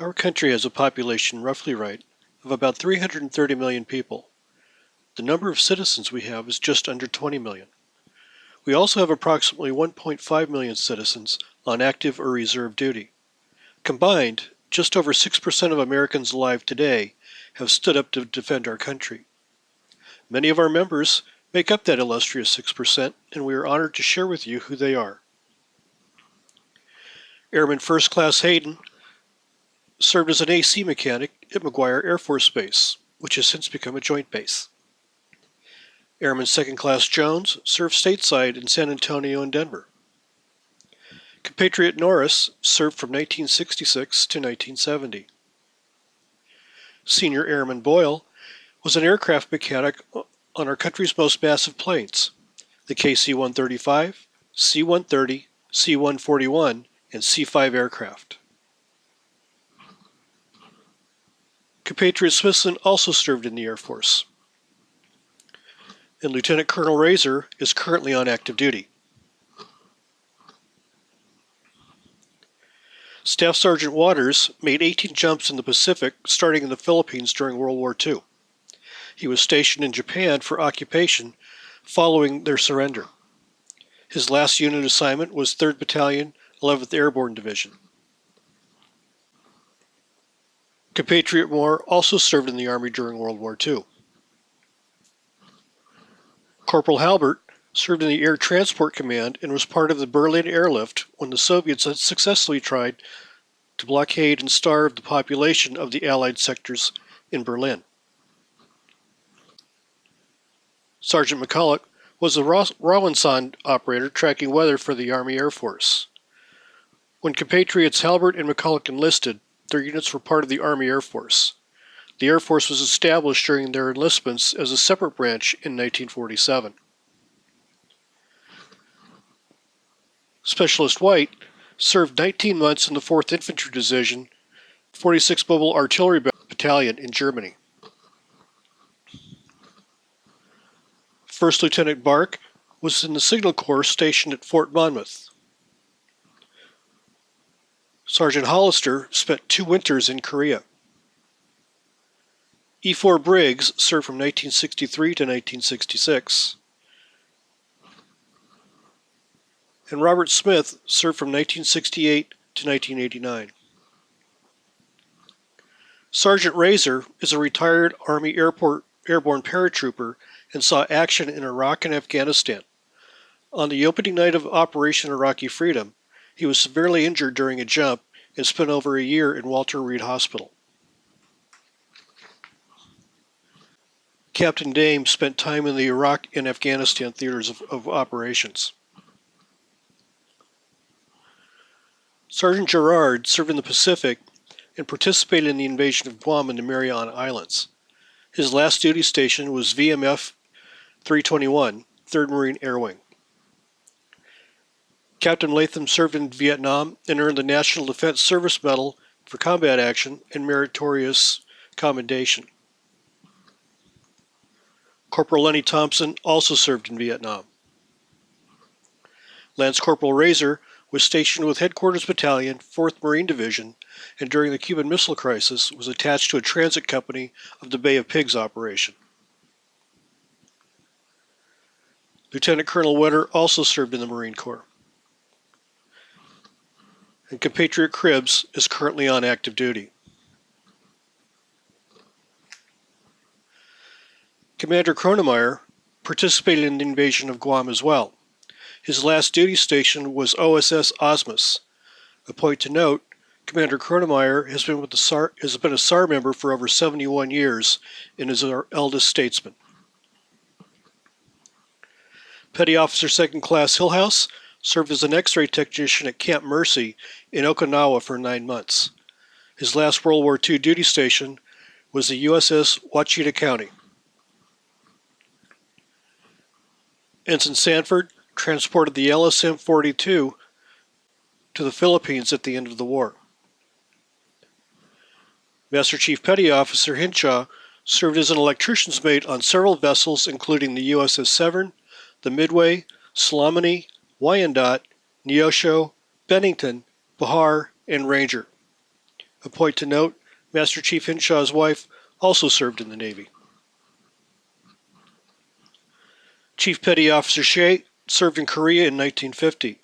Our country has a population, roughly right, of about 330 million people. The number of citizens we have is just under 20 million. We also have approximately 1.5 million citizens on active or reserve duty. Combined, just over 6% of Americans alive today have stood up to defend our country. Many of our members make up that illustrious 6%, and we are honored to share with you who they are. Airman First Class Hayden served as an AC mechanic at McGuire Air Force Base, which has since become a joint base. Airman Second Class Jones served stateside in San Antonio and Denver. Compatriot Norris served from 1966 to 1970. Senior Airman Boyle was an aircraft mechanic on our country's most massive planes, the KC-135, C-130, C-141, and C-5 aircraft. Compatriot Smithson also served in the Air Force. And Lieutenant Colonel Razor is currently on active duty. Staff Sergeant Waters made 18 jumps in the Pacific, starting in the Philippines during World War II. He was stationed in Japan for occupation following their surrender. His last unit assignment was 3rd Battalion, 11th Airborne Division. Compatriot Moore also served in the Army during World War II. Corporal Halbert served in the Air Transport Command and was part of the Berlin airlift when the Soviets had successfully tried to blockade and starve the population of the Allied sectors in Berlin. Sergeant McCulloch was a Rawlinson operator tracking weather for the Army Air Force. When compatriots Halbert and McCulloch enlisted, their units were part of the Army Air Force. The Air Force was established during their enlistments as a separate branch in 1947. Specialist White served 19 months in the 4th Infantry Division, 46th Mobile Artillery Battalion in Germany. First Lieutenant Bark was in the Signal Corps stationed at Fort Monmouth. Sergeant Hollister spent 2 winters in Korea. E4 Briggs served from 1963 to 1966. And Robert Smith served from 1968 to 1989. Sergeant Razor is a retired Army airborne paratrooper and saw action in Iraq and Afghanistan. On the opening night of Operation Iraqi Freedom, he was severely injured during a jump and spent over a year in Walter Reed Hospital. Captain Dame spent time in the Iraq and Afghanistan theaters of operations. Sergeant Gerard served in the Pacific and participated in the invasion of Guam and the Mariana Islands. His last duty station was VMF 321, 3rd Marine Air Wing. Captain Latham served in Vietnam and earned the National Defense Service Medal for combat action and meritorious commendation. Corporal Lenny Thompson also served in Vietnam. Lance Corporal Razor was stationed with Headquarters Battalion, 4th Marine Division, and during the Cuban Missile Crisis was attached to a transit company of the Bay of Pigs operation. Lieutenant Colonel Wetter also served in the Marine Corps. And compatriot Cribbs is currently on active duty. Commander Kronemeyer participated in the invasion of Guam as well. His last duty station was OSS Osmus. A point to note, Commander Kronemeyer has been a SAR member for over 71 years and is our eldest statesman. Petty Officer Second Class Hillhouse served as an X-ray technician at Camp Mercy in Okinawa for 9 months. His last World War II duty station was the USS Wachita County. Ensign Sanford transported the LSM-42 to the Philippines at the end of the war. Master Chief Petty Officer Hinshaw served as an electrician's mate on several vessels including the USS Severn, the Midway, Salomone, Wyandotte, Neosho, Bennington, Bahar, and Ranger. A point to note, Master Chief Hinshaw's wife also served in the Navy. Chief Petty Officer Shea served in Korea in 1950.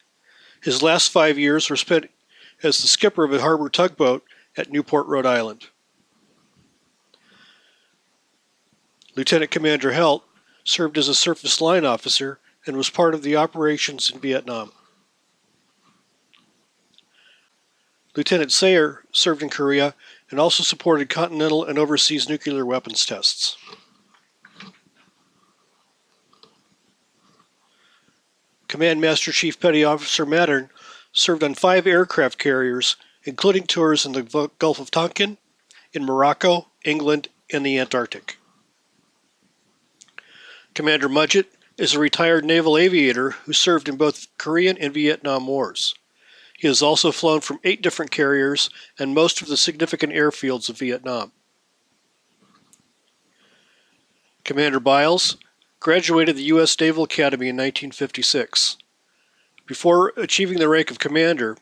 His last 5 years were spent as the skipper of a harbor tugboat at Newport, Rhode Island. Lieutenant Commander Helt served as a surface line officer and was part of the operations in Vietnam. Lieutenant Sayer served in Korea and also supported continental and overseas nuclear weapons tests. Command Master Chief Petty Officer Mattern served on 5 aircraft carriers, including tours in the Gulf of Tonkin, in Morocco, England, and the Antarctic. Commander Mudgett is a retired naval aviator who served in both Korean and Vietnam wars. He has also flown from 8 different carriers and most of the significant airfields of Vietnam. Commander Biles graduated the U.S. Naval Academy in 1956. Before achieving the rank of commander,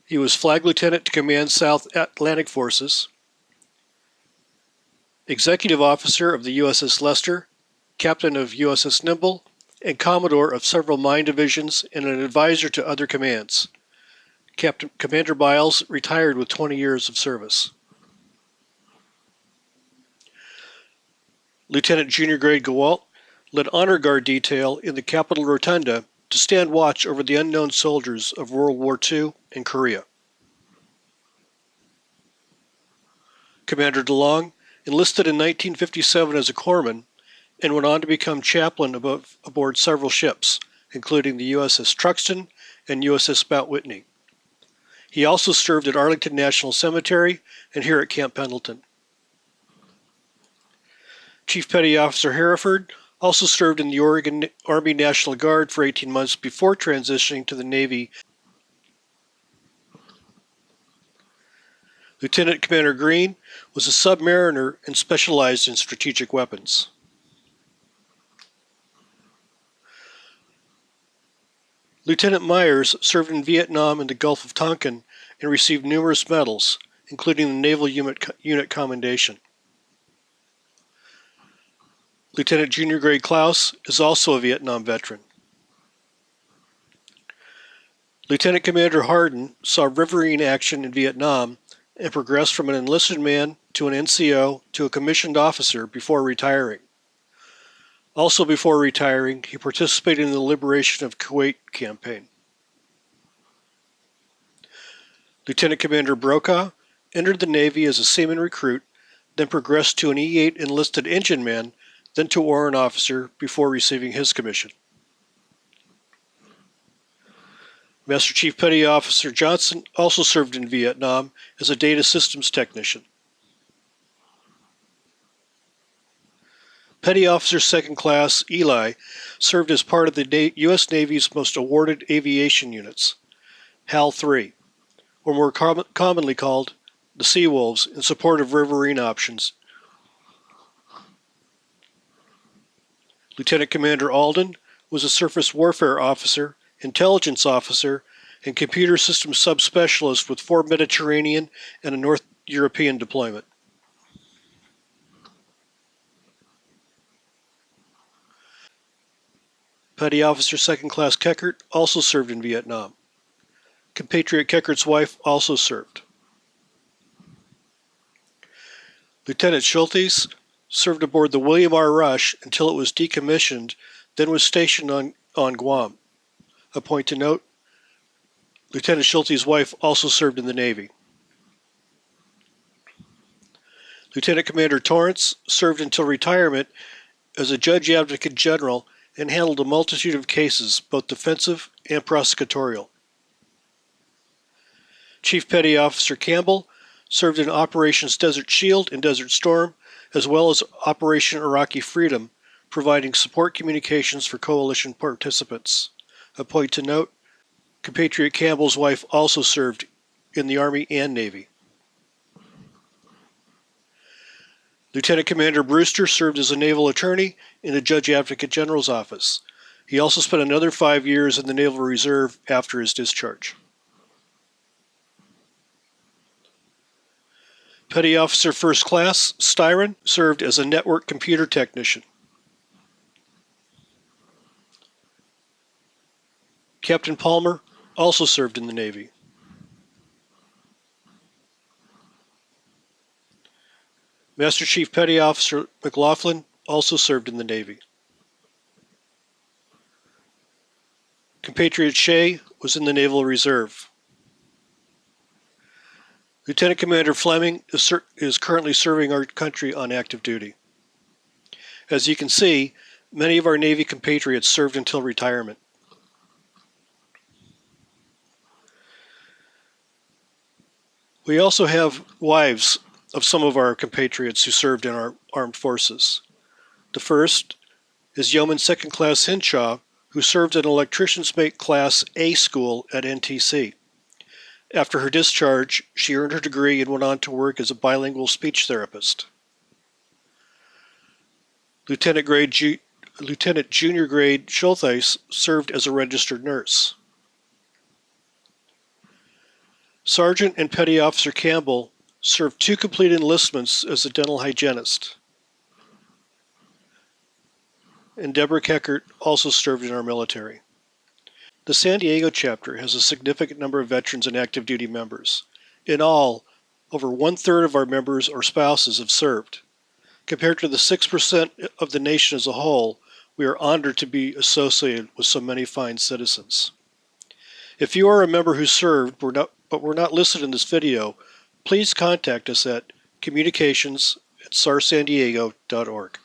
he was Flag Lieutenant to command South Atlantic Forces, Executive Officer of the USS Lester, Captain of USS Nimble, and Commodore of several mine divisions and an advisor to other commands. Commander Biles retired with 20 years of service. Lieutenant Junior Grade Gawalt led Honor Guard detail in the Capitol Rotunda to stand watch over the unknown soldiers of World War II and Korea. Commander DeLong enlisted in 1957 as a corpsman and went on to become chaplain aboard several ships, including the USS Truxtun and USS Mount Whitney. He also served at Arlington National Cemetery and here at Camp Pendleton. Chief Petty Officer Hereford also served in the Oregon Army National Guard for 18 months before transitioning to the Navy. Lieutenant Commander Green was a submariner and specialized in strategic weapons. Lieutenant Myers served in Vietnam and the Gulf of Tonkin and received numerous medals, including the Naval Unit Commendation. Lieutenant Junior Grade Klaus is also a Vietnam veteran. Lieutenant Commander Hardin saw riverine action in Vietnam and progressed from an enlisted man to an NCO to a commissioned officer before retiring. Also before retiring, he participated in the Liberation of Kuwait campaign. Lieutenant Commander Brokaw entered the Navy as a seaman recruit, then progressed to an E-8 enlisted engine man, then to warrant officer before receiving his commission. Master Chief Petty Officer Johnson also served in Vietnam as a data systems technician. Petty Officer Second Class Eli served as part of the U.S. Navy's most awarded aviation units, HAL-3, or more commonly called the Sea Wolves, in support of riverine options. Lieutenant Commander Alden was a surface warfare officer, intelligence officer, and computer systems subspecialist with 4 Mediterranean and a North European deployment. Petty Officer Second Class Keckert also served in Vietnam. Compatriot Keckert's wife also served. Lieutenant Schultes served aboard the William R. Rush until it was decommissioned, then was stationed on Guam. A point to note, Lieutenant Schultes' wife also served in the Navy. Lieutenant Commander Torrance served until retirement as a Judge Advocate General and handled a multitude of cases, both defensive and prosecutorial. Chief Petty Officer Campbell served in Operations Desert Shield and Desert Storm, as well as Operation Iraqi Freedom, providing support communications for coalition participants. A point to note, compatriot Campbell's wife also served in the Army and Navy. Lieutenant Commander Brewster served as a naval attorney in the Judge Advocate General's office. He also spent another 5 years in the Naval Reserve after his discharge. Petty Officer First Class Styron served as a network computer technician. Captain Palmer also served in the Navy. Master Chief Petty Officer McLaughlin also served in the Navy. Compatriot Shea was in the Naval Reserve. Lieutenant Commander Fleming is currently serving our country on active duty. As you can see, many of our Navy compatriots served until retirement. We also have wives of some of our compatriots who served in our armed forces. The first is Yeoman Second Class Hinshaw, who served at an electrician's mate Class A school at NTC. After her discharge, she earned her degree and went on to work as a bilingual speech therapist. Lieutenant Junior Grade Schultheis served as a registered nurse. Sergeant and Petty Officer Campbell served 2 complete enlistments as a dental hygienist. And Deborah Keckert also served in our military. The San Diego chapter has a significant number of veterans and active duty members. In all, over 1/3 of our members or spouses have served. Compared to the 6% of the nation as a whole, we are honored to be associated with so many fine citizens. If you are a member who served but were not listed in this video, please contact us at communications@sarsandiego.org.